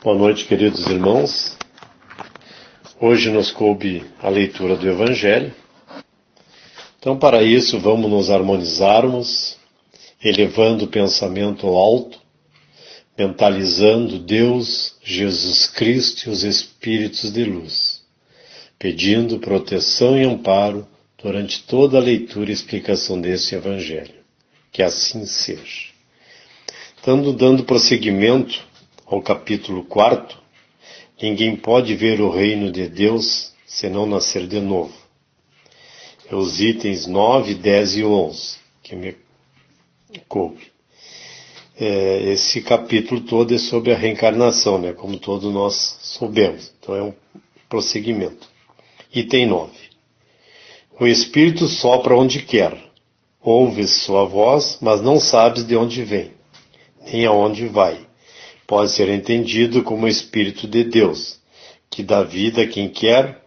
Boa noite, queridos irmãos. Hoje nos coube a leitura do Evangelho. Então, para isso, vamos nos harmonizarmos, elevando o pensamento ao alto, mentalizando Deus, Jesus Cristo e os Espíritos de luz, pedindo proteção e amparo durante toda a leitura e explicação desse Evangelho. Que assim seja. Estando dando prosseguimento ao capítulo 4, ninguém pode ver o reino de Deus senão nascer de novo. É os itens 9, 10 e 11 que me coube. Esse capítulo todo é sobre a reencarnação, né? Como todos nós soubemos. Então é um prosseguimento. Item 9. O Espírito sopra onde quer. Ouves sua voz, mas não sabes de onde vem, nem aonde vai. Pode ser entendido como o Espírito de Deus, que dá vida a quem quer,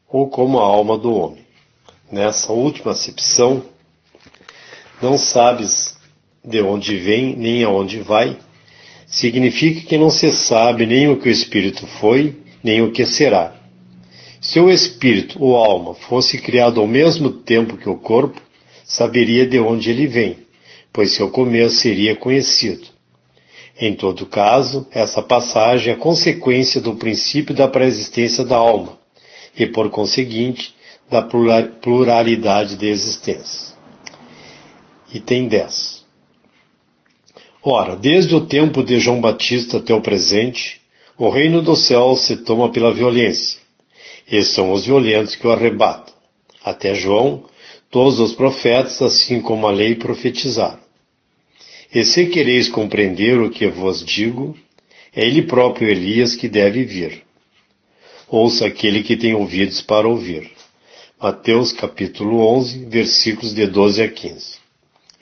ou como a alma do homem. Nessa última acepção, não sabes de onde vem, nem aonde vai, significa que não se sabe nem o que o Espírito foi, nem o que será. Se o Espírito ou alma fosse criado ao mesmo tempo que o corpo, saberia de onde ele vem, pois seu começo seria conhecido. Em todo caso, essa passagem é consequência do princípio da pré-existência da alma e, por conseguinte, da pluralidade de existências. Item 10. Ora, desde o tempo de João Batista até o presente, o reino do céu se toma pela violência, e são os violentos que o arrebatam. Até João, todos os profetas, assim como a lei, profetizaram. E se quereis compreender o que vos digo, é ele próprio Elias que deve vir. Ouça aquele que tem ouvidos para ouvir. Mateus capítulo 11, versículos de 12 a 15.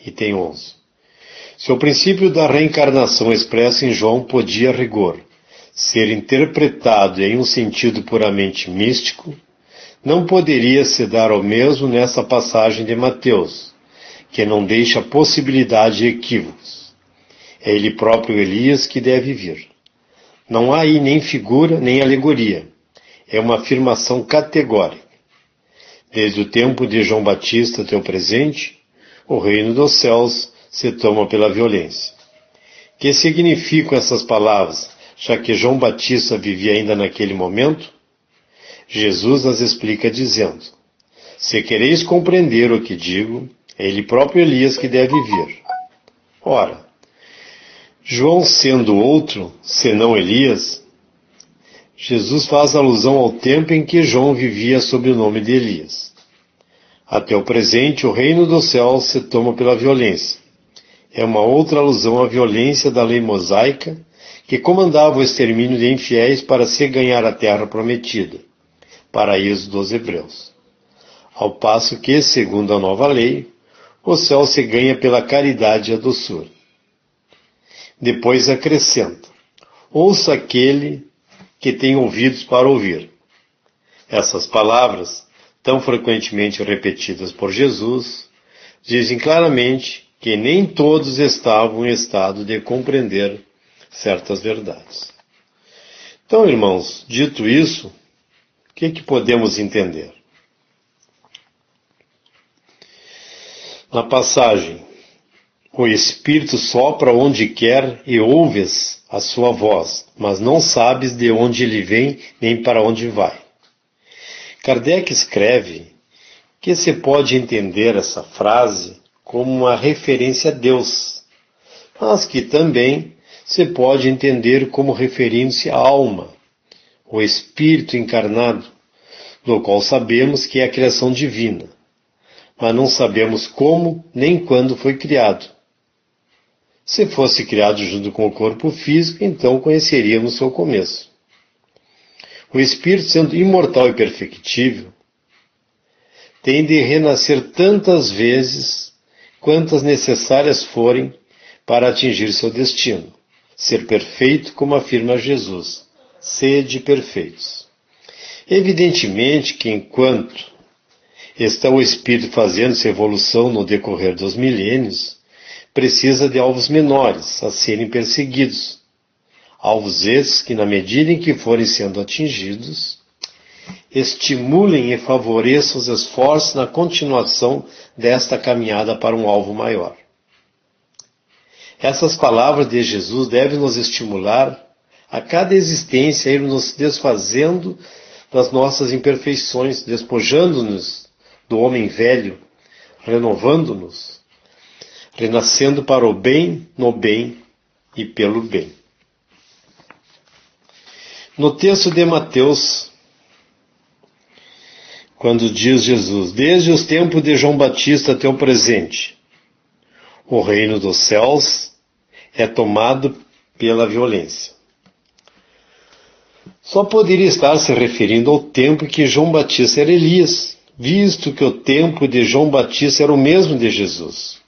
Item 11. Se o princípio da reencarnação expresso em João podia, a rigor, ser interpretado em um sentido puramente místico, não poderia se dar ao mesmo nessa passagem de Mateus, que não deixa possibilidade de equívocos. É ele próprio Elias que deve vir. Não há aí nem figura, nem alegoria. É uma afirmação categórica. Desde o tempo de João Batista até o presente, o reino dos céus se toma pela violência. Que significam essas palavras, já que João Batista vivia ainda naquele momento? Jesus as explica dizendo: se quereis compreender o que digo, é ele próprio Elias que deve vir. Ora, João sendo outro, senão Elias, Jesus faz alusão ao tempo em que João vivia sob o nome de Elias. Até o presente, o reino dos céus se toma pela violência. É uma outra alusão à violência da lei mosaica, que comandava o extermínio de infiéis para se ganhar a terra prometida, paraíso dos hebreus. Ao passo que, segundo a nova lei, o céu se ganha pela caridade e a doçura. Depois acrescenta: ouça aquele que tem ouvidos para ouvir. Essas palavras, tão frequentemente repetidas por Jesus, dizem claramente que nem todos estavam em estado de compreender certas verdades. Então, irmãos, dito isso, o que podemos entender? Na passagem, o Espírito sopra onde quer e ouves a sua voz, mas não sabes de onde ele vem nem para onde vai. Kardec escreve que se pode entender essa frase como uma referência a Deus, mas que também se pode entender como referindo-se à alma, o Espírito encarnado, do qual sabemos que é a criação divina, mas não sabemos como nem quando foi criado. Se fosse criado junto com o corpo físico, então conheceríamos seu começo. O Espírito, sendo imortal e perfectível, tem de renascer tantas vezes quantas necessárias forem para atingir seu destino, ser perfeito, como afirma Jesus: sede perfeitos. Evidentemente que enquanto está o Espírito fazendo sua evolução no decorrer dos milênios, precisa de alvos menores a serem perseguidos, Alvos esses que, na medida em que forem sendo atingidos, estimulem e favoreçam os esforços na continuação desta caminhada para um alvo maior. Essas palavras de Jesus devem nos estimular a cada existência a ir nos desfazendo das nossas imperfeições, despojando-nos do homem velho, renovando-nos, renascendo para o bem, no bem e pelo bem. No texto de Mateus, quando diz Jesus, desde os tempos de João Batista até o presente, o reino dos céus é tomado pela violência. Só poderia estar se referindo ao tempo em que João Batista era Elias, visto que o tempo de João Batista era o mesmo de Jesus,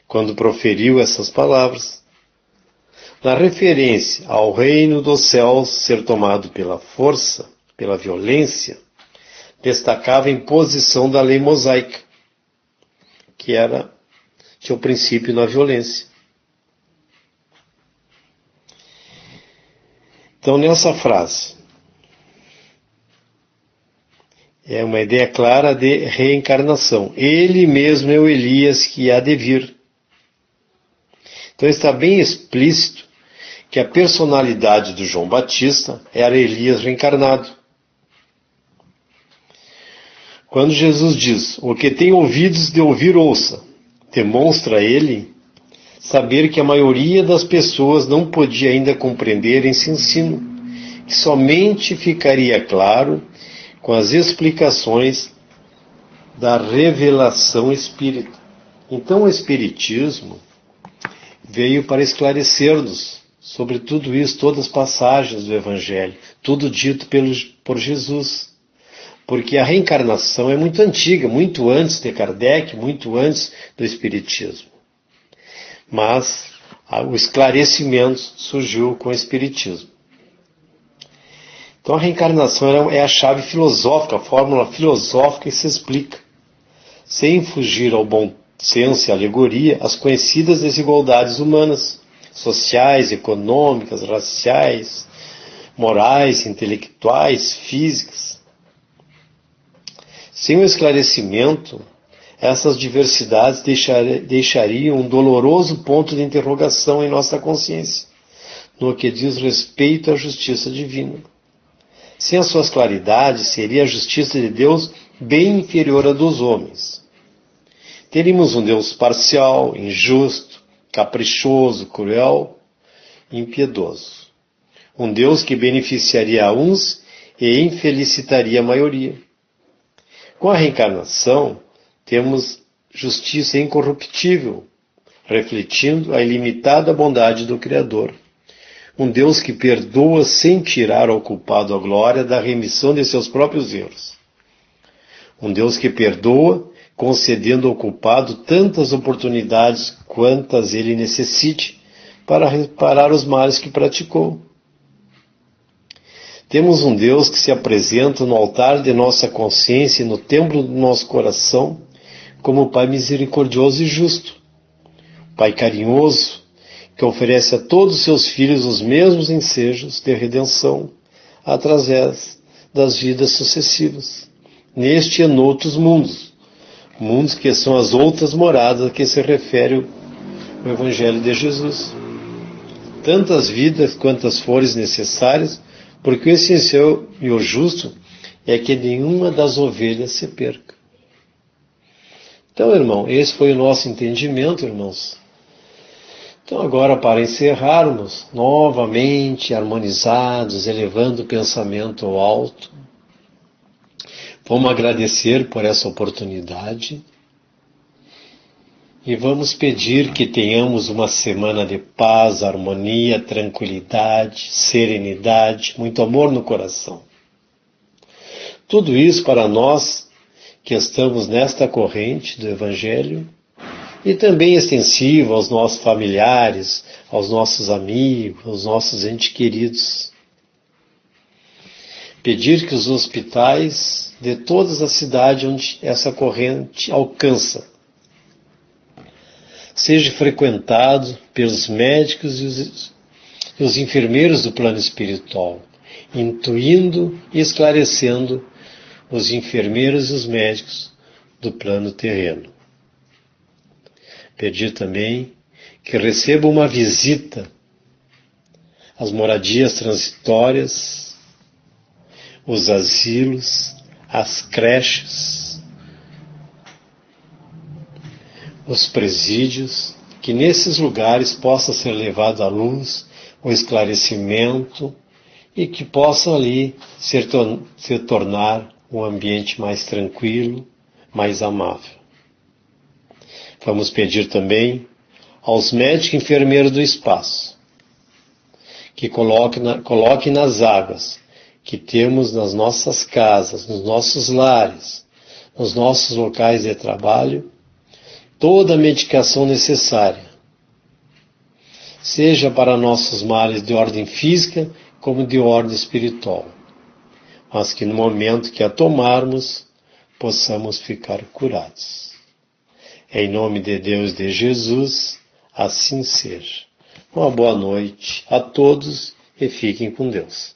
quando proferiu essas palavras. Na referência ao reino dos céus ser tomado pela força, pela violência, destacava a imposição da lei mosaica, que tinha o princípio na violência. Então, nessa frase, é uma ideia clara de reencarnação. Ele mesmo é o Elias que há de vir. Então, está bem explícito que a personalidade do João Batista era Elias reencarnado. Quando Jesus diz, o que tem ouvidos de ouvir, ouça, demonstra ele saber que a maioria das pessoas não podia ainda compreender esse ensino, que somente ficaria claro com as explicações da revelação espírita. Então o Espiritismo veio para esclarecer-nos sobre tudo isso, todas as passagens do Evangelho, tudo dito por Jesus. Porque a reencarnação é muito antiga, muito antes de Kardec, muito antes do Espiritismo. Mas o esclarecimento surgiu com o Espiritismo. Então a reencarnação é a chave filosófica, a fórmula filosófica que se explica, sem fugir ao bom senso e alegoria, as conhecidas desigualdades humanas, sociais, econômicas, raciais, morais, intelectuais, físicas. Sem o esclarecimento, essas diversidades deixariam um doloroso ponto de interrogação em nossa consciência, no que diz respeito à justiça divina. Sem as suas claridades, seria a justiça de Deus bem inferior à dos homens. Teríamos um Deus parcial, injusto, caprichoso, cruel e impiedoso. Um Deus que beneficiaria a uns e infelicitaria a maioria. Com a reencarnação, temos justiça incorruptível, refletindo a ilimitada bondade do Criador. Um Deus que perdoa sem tirar ao culpado a glória da remissão de seus próprios erros. Um Deus que perdoa, concedendo ao culpado tantas oportunidades quantas ele necessite para reparar os males que praticou. Temos um Deus que se apresenta no altar de nossa consciência e no templo do nosso coração como Pai misericordioso e justo. Pai carinhoso, que oferece a todos os seus filhos os mesmos ensejos de redenção através das vidas sucessivas, neste e noutros mundos, mundos que são as outras moradas a que se refere o Evangelho de Jesus. Tantas vidas quantas forem necessárias, porque o essencial e o justo é que nenhuma das ovelhas se perca. Então, irmão, esse foi o nosso entendimento, irmãos. Então, agora, para encerrarmos, novamente harmonizados, elevando o pensamento ao alto, vamos agradecer por essa oportunidade e vamos pedir que tenhamos uma semana de paz, harmonia, tranquilidade, serenidade, muito amor no coração. Tudo isso para nós que estamos nesta corrente do Evangelho e também extensivo aos nossos familiares, aos nossos amigos, aos nossos entes queridos. Pedir que os hospitais de todas as cidades onde essa corrente alcança seja frequentado pelos médicos e os enfermeiros do plano espiritual, intuindo e esclarecendo os enfermeiros e os médicos do plano terreno. Pedir também que recebam uma visita às moradias transitórias, os asilos, as creches, os presídios, que nesses lugares possa ser levado à luz o esclarecimento e que possam ali se tornar um ambiente mais tranquilo, mais amável. Vamos pedir também aos médicos e enfermeiros do espaço que coloquem nas águas que temos nas nossas casas, nos nossos lares, nos nossos locais de trabalho, toda a medicação necessária, seja para nossos males de ordem física como de ordem espiritual, mas que no momento que a tomarmos, possamos ficar curados. Em nome de Deus, de Jesus, assim seja. Uma boa noite a todos e fiquem com Deus.